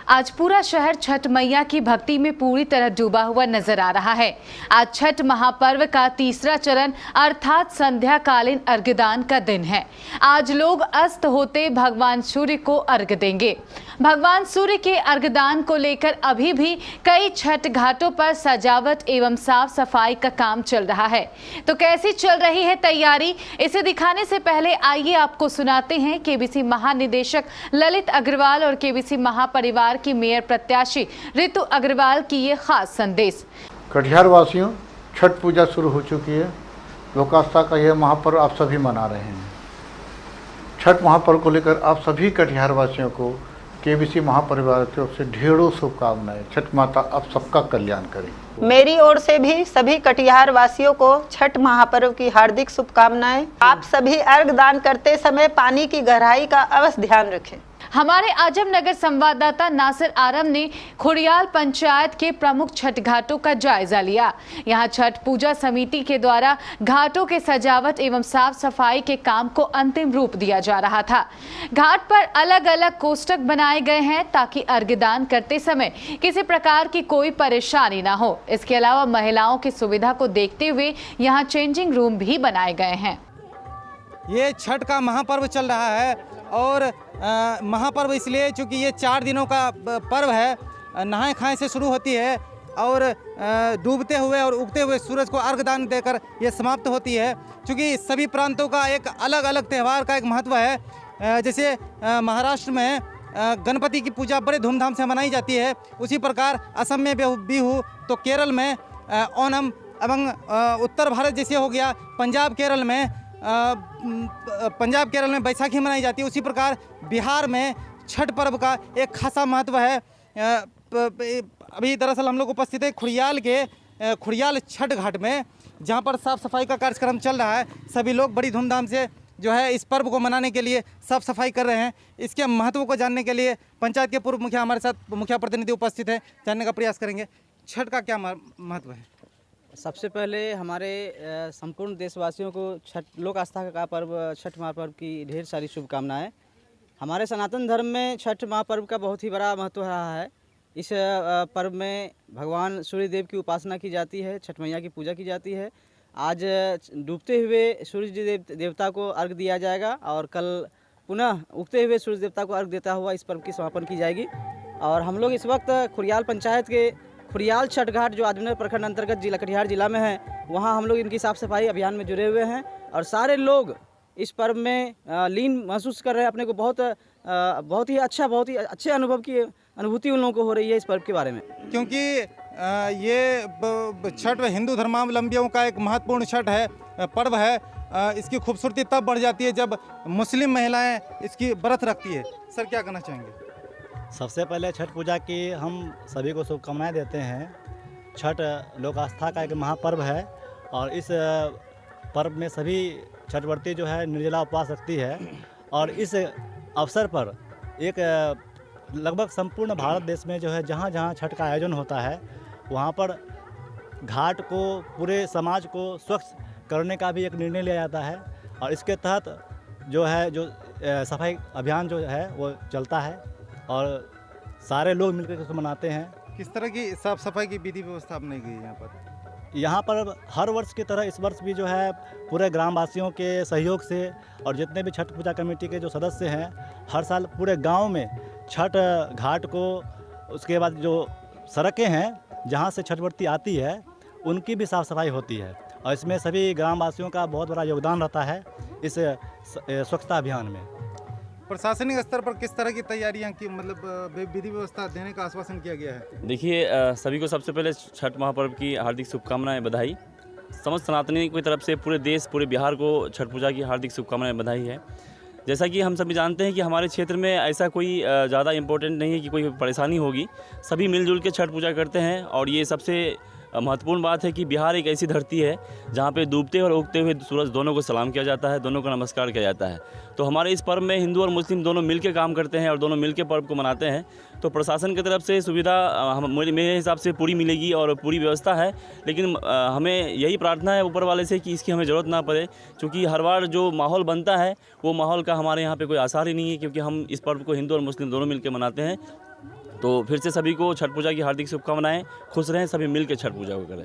आज पूरा शहर छठ मैया की भक्ति में पूरी तरह डूबा हुआ नजर आ रहा है। आज छठ महापर्व का तीसरा चरण अर्थात संध्याकालीन अर्घ्यदान का दिन है। आज लोग अस्त होते भगवान सूर्य को अर्घ्य देंगे। भगवान सूर्य के अर्घ्यदान को लेकर अभी भी कई छठ घाटों पर सजावट एवं साफ सफाई का काम चल रहा है। तो कैसी चल रही है तैयारी, इसे दिखाने से पहले आइए आपको सुनाते हैं केबीसी महानिदेशक ललित अग्रवाल और केबीसी महापरिवार की मेयर प्रत्याशी ऋतु अग्रवाल की ये खास संदेश। कटिहार वासियों, छठ पूजा शुरू हो चुकी है। लोकास्था का यह महापर्व आप सभी मना रहे हैं। छठ महापर्व को लेकर आप सभी कटिहार वासियों को केबीसी महापरिवार की ओर से ढेरों शुभकामनाएं। छठ माता आप सबका कल्याण करें। मेरी ओर से भी सभी कटिहार वासियों को छठ महापर्व की हार्दिक शुभकामनाएं। आप सभी अर्घ दान करते समय पानी की गहराई का अवश्य ध्यान रखें। हमारे आजमनगर संवाददाता नासिर आरम ने खुड़ियाल पंचायत के प्रमुख छठ घाटों का जायजा लिया। यहां छठ पूजा समिति के द्वारा घाटों के सजावट एवं साफ सफाई के काम को अंतिम रूप दिया जा रहा था। घाट पर अलग अलग कोष्टक बनाए गए हैं ताकि अर्घ्यदान करते समय किसी प्रकार की कोई परेशानी न हो। इसके अलावा महिलाओं की सुविधा को देखते हुए यहाँ चेंजिंग रूम भी बनाए गए हैं। ये छठ का महापर्व चल रहा है और महापर्व इसलिए चूँकि ये 4 दिनों का पर्व है। नहाए खाए से शुरू होती है और डूबते हुए और उगते हुए सूरज को अर्घदान देकर ये समाप्त होती है। चूँकि सभी प्रांतों का एक अलग अलग त्यौहार का एक महत्व है। जैसे महाराष्ट्र में गणपति की पूजा बड़े धूमधाम से मनाई जाती है, उसी प्रकार असम में बिहू, तो केरल में ओणम एवं उत्तर भारत जैसे हो गया पंजाब केरल में बैसाखी मनाई जाती है। उसी प्रकार बिहार में छठ पर्व का एक खासा महत्व है। अभी दरअसल हम लोग उपस्थित है खुड़ियाल छठ घाट में, जहां पर साफ सफाई का कार्यक्रम चल रहा है। सभी लोग बड़ी धूमधाम से जो है इस पर्व को मनाने के लिए साफ सफाई कर रहे हैं। इसके महत्व को जानने के लिए पंचायत के पूर्व मुखिया हमारे साथ मुखिया प्रतिनिधि उपस्थित है, जानने का प्रयास करेंगे छठ का क्या महत्व है। सबसे पहले हमारे संपूर्ण देशवासियों को छठ लोक आस्था का पर्व छठ महापर्व की ढेर सारी शुभकामनाएं। हमारे सनातन धर्म में छठ महापर्व का बहुत ही बड़ा महत्व रहा है। इस पर्व में भगवान सूर्य देव की उपासना की जाती है, छठ मैया की पूजा की जाती है। आज डूबते हुए सूर्य देवता को अर्घ दिया जाएगा और कल पुनः उगते हुए सूर्य देवता को अर्घ देता हुआ इस पर्व की समापन की जाएगी। और हम लोग इस वक्त खुड़ियाल पंचायत के खुड़ियाल छठ घाट जो आजमनगर प्रखंड अंतर्गत जिला कटिहार जिला में है, वहाँ हम लोग इनकी साफ सफाई अभियान में जुड़े हुए हैं और सारे लोग इस पर्व में लीन महसूस कर रहे हैं। अपने को बहुत ही अच्छे अनुभूति उन लोगों को हो रही है इस पर्व के बारे में, क्योंकि ये छठ हिंदू धर्मावलंबियों का एक महत्वपूर्ण छठ है, पर्व है। इसकी खूबसूरती तब बढ़ जाती है जब मुस्लिम महिलाएं इसकी व्रत रखती है। सर, क्या कहना चाहेंगे? सबसे पहले छठ पूजा की हम सभी को शुभकामनाएं देते हैं। छठ लोक आस्था का एक महापर्व है और इस पर्व में सभी छठव्रती जो है निर्जला उपवास रखती है। और इस अवसर पर एक लगभग संपूर्ण भारत देश में जो है जहाँ जहाँ छठ का आयोजन होता है, वहाँ पर घाट को पूरे समाज को स्वच्छ करने का भी एक निर्णय लिया जाता है और इसके तहत जो सफाई अभियान जो है वो चलता है और सारे लोग मिलकर इसको मनाते हैं। किस तरह की साफ सफाई की विधि व्यवस्था अपनाई गई है यहाँ पर हर वर्ष की तरह इस वर्ष भी जो है पूरे ग्रामवासियों के सहयोग से और जितने भी छठ पूजा कमेटी के जो सदस्य हैं, हर साल पूरे गांव में छठ घाट को, उसके बाद जो सड़कें हैं जहाँ से छठव्रती आती है उनकी भी साफ सफाई होती है और इसमें सभी ग्रामवासियों का बहुत बड़ा योगदान रहता है इस स्वच्छता अभियान में। प्रशासनिक स्तर पर किस तरह की तैयारियां की, मतलब विधि व्यवस्था देने का आश्वासन किया गया है? देखिए, सभी को सबसे पहले छठ महापर्व की हार्दिक शुभकामनाएं, बधाई। समस्त सनातनी की तरफ से पूरे देश, पूरे बिहार को छठ पूजा की हार्दिक शुभकामनाएं, बधाई है। जैसा कि हम सभी जानते हैं कि हमारे क्षेत्र में ऐसा कोई ज़्यादा इम्पोर्टेंट नहीं है कि कोई परेशानी होगी। सभी मिलजुल के छठ पूजा करते हैं और ये सबसे महत्वपूर्ण बात है कि बिहार एक ऐसी धरती है जहाँ पे डूबते और उगते हुए सूरज दोनों को सलाम किया जाता है, दोनों का नमस्कार किया जाता है। तो हमारे इस पर्व में हिंदू और मुस्लिम दोनों मिलकर काम करते हैं और दोनों मिलकर पर्व को मनाते हैं। तो प्रशासन की तरफ से सुविधा मेरे हिसाब से पूरी मिलेगी और पूरी व्यवस्था है। लेकिन हमें यही प्रार्थना है ऊपर वाले से कि इसकी हमें ज़रूरत ना पड़े, क्योंकि हर बार जो माहौल बनता है वो माहौल का हमारे यहाँ पर कोई आसार ही नहीं है, क्योंकि हम इस पर्व को हिंदू और मुस्लिम दोनों मिलकर मनाते हैं। तो फिर से सभी को छठ पूजा की हार्दिक शुभकामनाएं। खुश रहें, सभी मिलकर छठ पूजा को करें।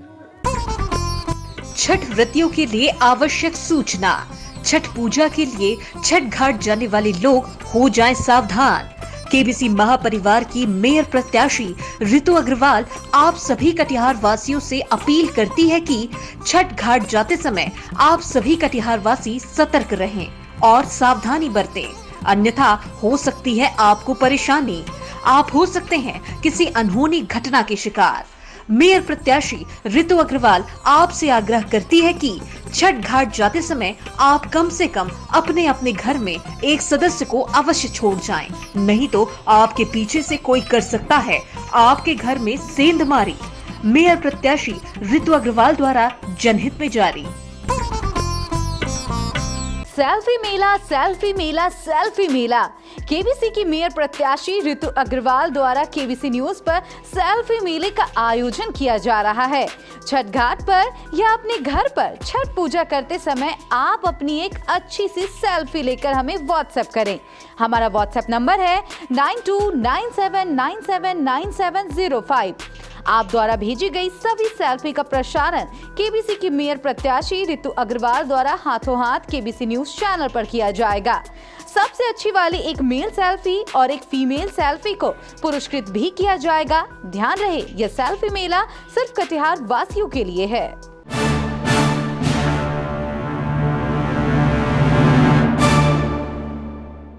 छठ व्रतियों के लिए आवश्यक सूचना। छठ पूजा के लिए छठ घाट जाने वाले लोग हो जाएं सावधान। केबीसी महापरिवार की मेयर प्रत्याशी ऋतु अग्रवाल आप सभी कटिहार वासियों से अपील करती है कि छठ घाट जाते समय आप सभी कटिहार वासी सतर्क रहें और सावधानी बरतें, अन्यथा हो सकती है आपको परेशानी। आप हो सकते हैं किसी अनहोनी घटना के शिकार। मेयर प्रत्याशी ऋतु अग्रवाल आपसे आग्रह करती है कि छठ घाट जाते समय आप कम से कम अपने अपने घर में एक सदस्य को अवश्य छोड़ जाएं, नहीं तो आपके पीछे से कोई कर सकता है आपके घर में सेंधमारी। मेयर प्रत्याशी ऋतु अग्रवाल द्वारा जनहित में जारी। सेल्फी मेला, सेल्फी मेला, सेल्फी मेला। केबीसी की मेयर प्रत्याशी ऋतु अग्रवाल द्वारा केबीसी न्यूज पर सेल्फी मेले का आयोजन किया जा रहा है। छठ घाट पर या अपने घर पर छठ पूजा करते समय आप अपनी एक अच्छी सी सेल्फी लेकर हमें व्हाट्सएप करें। हमारा व्हाट्सएप नंबर है 9297979705। आप द्वारा भेजी गई सभी सेल्फी का प्रसारण केबीसी की मेयर प्रत्याशी ऋतु अग्रवाल द्वारा हाथों हाथ केबीसी न्यूज चैनल पर किया जाएगा। सबसे अच्छी वाली एक मेल सेल्फी और एक फीमेल सेल्फी को पुरस्कृत भी किया जाएगा। ध्यान रहे, यह सेल्फी मेला सिर्फ कटिहार वासियों के लिए है।